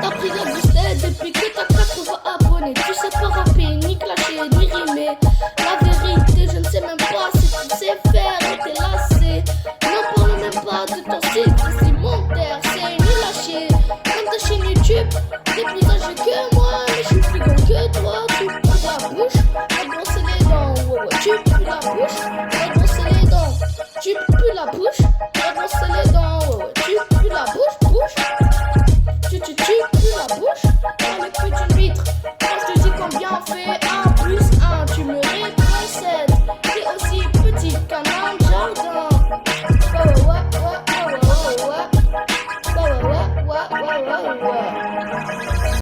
T'as pris la boosted depuis que t'as 80 abonnés. Tu sais pas rapper, ni clasher, ni rimer. La vérité, je ne sais même pas si tu sais faire et t'es lassé. Ne parle même pas de ton site vestimentaire, c'est nul à chier. Comme ta chaîne YouTube, t'es plus âgé que moi, mais je suis plus grand que toi. Tu pues la bouche, t'as brossé les dents. Ouais, ouais, tu pues la bouche, t'as brossé les dents. Tu pues la bouche, t'as brossé les dents.